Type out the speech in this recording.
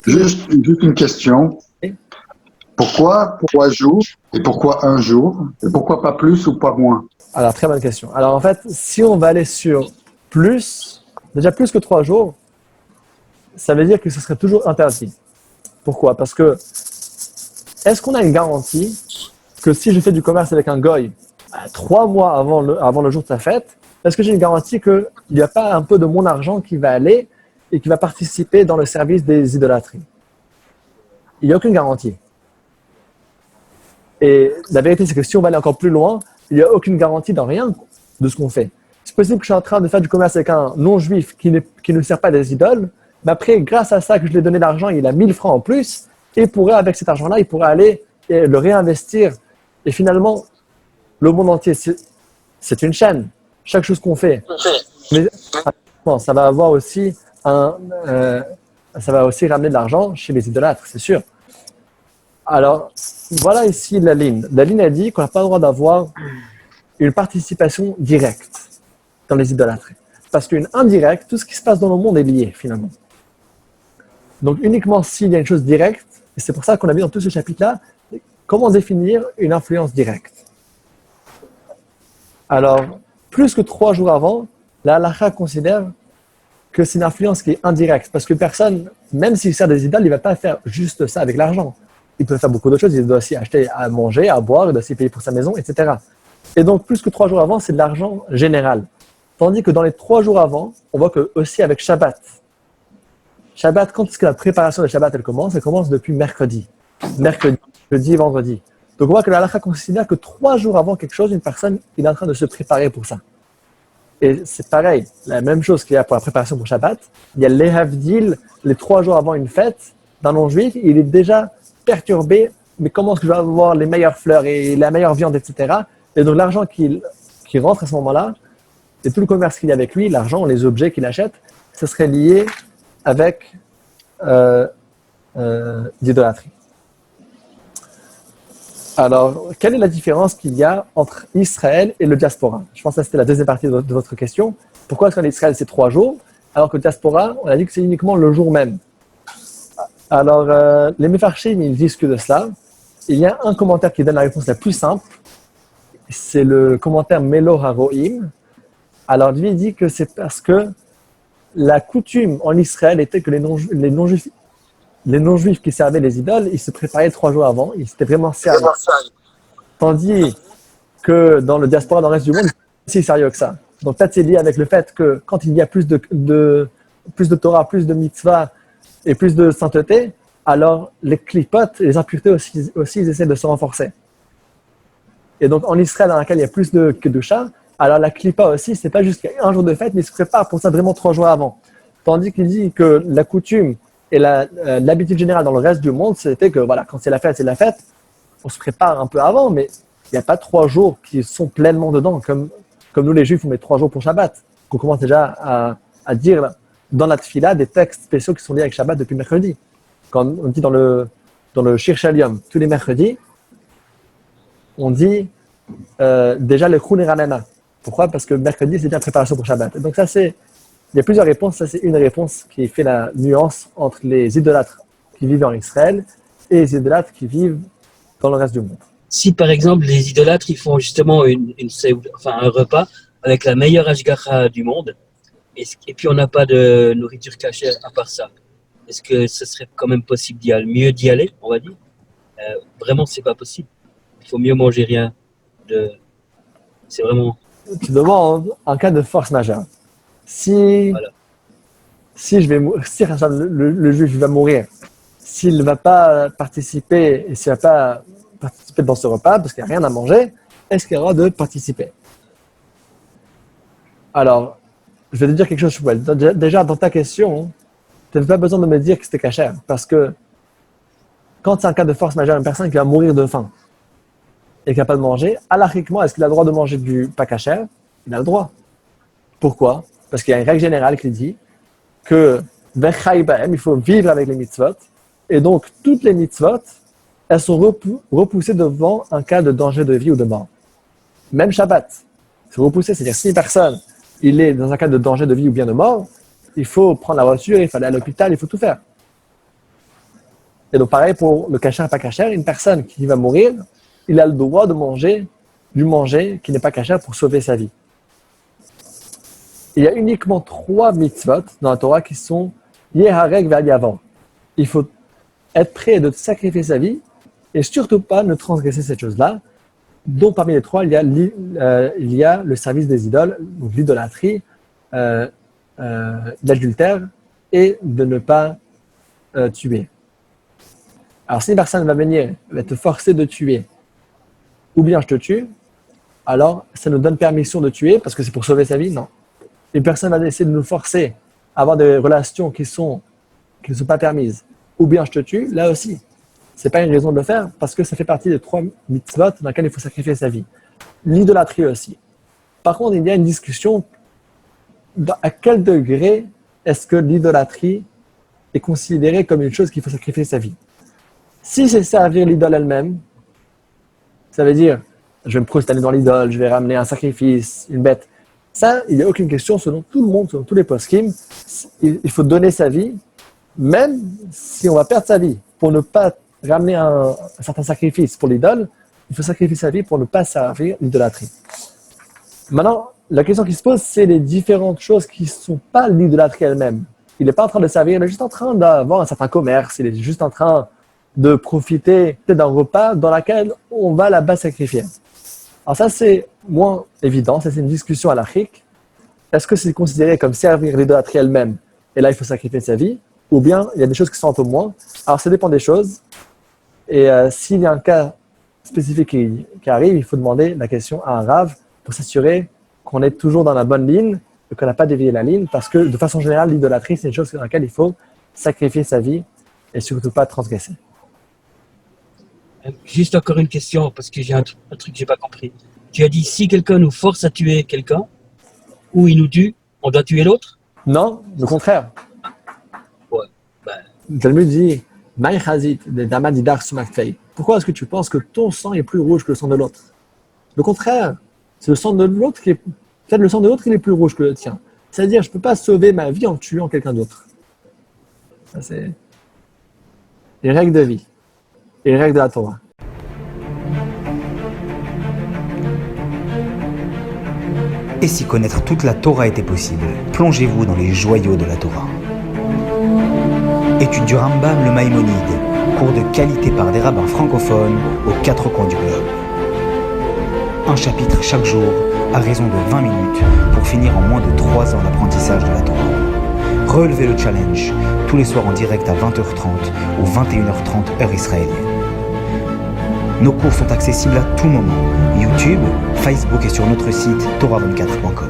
Juste une question. Pourquoi 3 jours et pourquoi un jour et pourquoi pas plus ou pas moins? Alors, très bonne question. Alors, en fait, si on va aller sur plus, déjà plus que 3 jours, ça veut dire que ce serait toujours interdit. Pourquoi? Parce que, est-ce qu'on a une garantie que si je fais du commerce avec un goy 3 mois avant le jour de sa fête, est-ce que j'ai une garantie qu'il n'y a pas un peu de mon argent qui va aller et qui va participer dans le service des idolâtries? Il n'y a aucune garantie. Et la vérité, c'est que si on va aller encore plus loin, il n'y a aucune garantie dans rien de ce qu'on fait. C'est possible que je suis en train de faire du commerce avec un non-juif qui ne sert pas des idoles, mais après, grâce à ça, que je lui ai donné l'argent, il a 1000 francs en plus, et avec cet argent-là, il pourrait aller et le réinvestir. Et finalement, le monde entier, c'est une chaîne. Chaque chose qu'on fait. Mais bon, ça va avoir aussi ça va aussi ramener de l'argent chez les idolâtres, c'est sûr. Alors, voilà ici la ligne. La ligne a dit qu'on n'a pas le droit d'avoir une participation directe dans les idolâtries. Parce qu'une indirecte, tout ce qui se passe dans le monde est lié, finalement. Donc, uniquement s'il y a une chose directe, et c'est pour ça qu'on a vu dans tout ce chapitre-là, comment définir une influence directe. Alors, plus que 3 jours avant, la halakha considère que c'est une influence qui est indirecte. Parce que personne, même s'il sert des idoles, il ne va pas faire juste ça avec l'argent. Il peut faire beaucoup d'autres choses. Il doit aussi acheter à manger, à boire, il doit aussi payer pour sa maison, etc. Et donc, plus que 3 jours avant, c'est de l'argent général. Tandis que dans les 3 jours avant, on voit que aussi avec Shabbat. Shabbat, quand est-ce que la préparation de Shabbat, elle commence? Elle commence depuis mercredi. Mercredi, jeudi, vendredi. Donc, on voit que la halakha considère que 3 jours avant quelque chose, une personne il est en train de se préparer pour ça. Et c'est pareil, la même chose qu'il y a pour la préparation pour Shabbat. Il y a l'Ehavdil, les 3 jours avant une fête d'un non-juif, il est déjà perturbé. Mais comment est-ce que je vais avoir les meilleures fleurs et la meilleure viande, etc. Et donc, l'argent qui rentre à ce moment-là, et tout le commerce qu'il y a avec lui, l'argent, les objets qu'il achète, ce serait lié avec l'idolâtrie. Alors, quelle est la différence qu'il y a entre Israël et le diaspora? Je pense que c'était la deuxième partie de votre question. Pourquoi est-ce qu'en Israël, c'est 3 jours, alors que le diaspora, on a dit que c'est uniquement le jour même? Alors, les Mefarshim, ils disent que de cela. Il y a un commentaire qui donne la réponse la plus simple. C'est le commentaire Melo Haroim. Alors, lui, il dit que c'est parce que la coutume en Israël était que les non-juifs qui servaient les idoles, ils se préparaient 3 jours avant, ils étaient vraiment sérieux. Tandis que dans le diaspora, dans le reste du monde, ils sont aussi sérieux que ça. Donc peut-être c'est lié avec le fait que quand il y a plus de Torah, plus de mitzvah et plus de sainteté, alors les clipotes, les impuretés aussi ils essaient de se renforcer. Et donc en Israël, dans lequel il y a plus de kedusha, alors la clipa aussi, c'est pas juste un jour de fête, mais ils se préparent pour ça vraiment 3 jours avant. Tandis qu'il dit que la coutume et l'habitude générale dans le reste du monde, c'était que voilà, quand c'est la fête, on se prépare un peu avant, mais il n'y a pas 3 jours qui sont pleinement dedans, comme nous les Juifs, on met 3 jours pour Shabbat. On commence déjà à dire dans la tfila des textes spéciaux qui sont liés avec Shabbat depuis mercredi. Quand on dit dans le Shir Shaliom, tous les mercredis, on dit déjà le Khun Ranana. Pourquoi? Parce que mercredi, c'est déjà la préparation pour Shabbat. Et donc ça, il y a plusieurs réponses. Ça, c'est une réponse qui fait la nuance entre les idolâtres qui vivent en Israël et les idolâtres qui vivent dans le reste du monde. Si, par exemple, les idolâtres, ils font justement un repas avec la meilleure ashgacha du monde, et puis on n'a pas de nourriture cachée à part ça, est-ce que ce serait quand même possible mieux d'y aller, on va dire? Vraiment, c'est pas possible. Il faut mieux manger rien. C'est vraiment... Tu demandes en cas de force majeure. Si le juif va mourir, s'il ne va pas participer et s'il ne va pas participer dans ce repas parce qu'il n'y a rien à manger, est-ce qu'il y aura de participer? Alors, je vais te dire quelque chose, Shmuel. Déjà, dans ta question, tu n'as pas besoin de me dire que c'était cachère parce que quand c'est un cas de force majeure, une personne qui va mourir de faim et qui n'a pas de manger, halachiquement, est-ce qu'il a le droit de manger du pas cachère? Il a le droit. Pourquoi? Parce qu'il y a une règle générale qui dit que il faut vivre avec les mitzvot. Et donc, toutes les mitzvot, elles sont repoussées devant un cas de danger de vie ou de mort. Même Shabbat, c'est repoussé. C'est-à-dire, si une personne il est dans un cas de danger de vie ou bien de mort, il faut prendre la voiture, il faut aller à l'hôpital, il faut tout faire. Et donc, pareil pour le kasher et pas kasher, une personne qui va mourir, il a le droit de manger du manger qui n'est pas kasher pour sauver sa vie. Il y a uniquement 3 mitzvot dans la Torah qui sont Yehareg V'Aliavant. Il faut être prêt de sacrifier sa vie et surtout pas ne transgresser cette chose-là. Donc, parmi les 3, il y a le service des idoles, donc l'idolâtrie, l'adultère et de ne pas tuer. Alors, si une personne va venir, va te forcer de tuer, ou bien je te tue, alors ça nous donne permission de tuer parce que c'est pour sauver sa vie? Non. Une personne va essayer de nous forcer à avoir des relations qui ne sont pas permises, ou bien je te tue, là aussi. Ce n'est pas une raison de le faire parce que ça fait partie des 3 mitzvot dans lesquels il faut sacrifier sa vie. L'idolâtrie aussi. Par contre, il y a une discussion à quel degré est-ce que l'idolâtrie est considérée comme une chose qu'il faut sacrifier sa vie. Si c'est servir l'idole elle-même, ça veut dire je vais me prosterner dans l'idole, je vais ramener un sacrifice, une bête. Ça, il n'y a aucune question selon tout le monde, selon tous les poskim. Il faut donner sa vie, même si on va perdre sa vie pour ne pas ramener un certain sacrifice pour l'idole, il faut sacrifier sa vie pour ne pas servir l'idolâtrie. Maintenant, la question qui se pose, c'est les différentes choses qui ne sont pas l'idolâtrie elle-même. Il n'est pas en train de servir, il est juste en train d'avoir un certain commerce, il est juste en train de profiter d'un repas dans lequel on va là-bas sacrifier. Alors ça, c'est moins évident, ça c'est une discussion halachique. Est-ce que c'est considéré comme servir l'idolâtrie elle-même, et là il faut sacrifier sa vie, ou bien il y a des choses qui sont un peu moins. Alors ça dépend des choses, et s'il y a un cas spécifique qui arrive, il faut demander la question à un rav pour s'assurer qu'on est toujours dans la bonne ligne et qu'on n'a pas dévié la ligne, parce que de façon générale, l'idolâtrie, c'est une chose dans laquelle il faut sacrifier sa vie et surtout pas transgresser. Juste encore une question, parce que j'ai un truc que j'ai pas compris. Tu as dit, si quelqu'un nous force à tuer quelqu'un, ou il nous tue, on doit tuer l'autre? Non, le contraire. Ouais. Le Talmud dit, Maï Chazit, de Dama Didar Sumakfei. Pourquoi est-ce que tu penses que ton sang est plus rouge que le sang de l'autre? Le contraire, c'est le sang de l'autre qui est. Peut-être le sang de l'autre, il est plus rouge que le tien. C'est-à-dire, je ne peux pas sauver ma vie en tuant quelqu'un d'autre. Ça, c'est les règles de vie et les règles de la Torah. Et si connaître toute la Torah était possible, plongez-vous dans les joyaux de la Torah. Étude du Rambam, le Maïmonide, cours de qualité par des rabbins francophones aux 4 coins du globe. Un chapitre chaque jour, à raison de 20 minutes, pour finir en moins de 3 ans d'apprentissage de la Torah. Relevez le challenge, tous les soirs en direct à 20h30 ou 21h30 heure israélienne. Nos cours sont accessibles à tout moment, YouTube, Facebook et sur notre site torah24.com.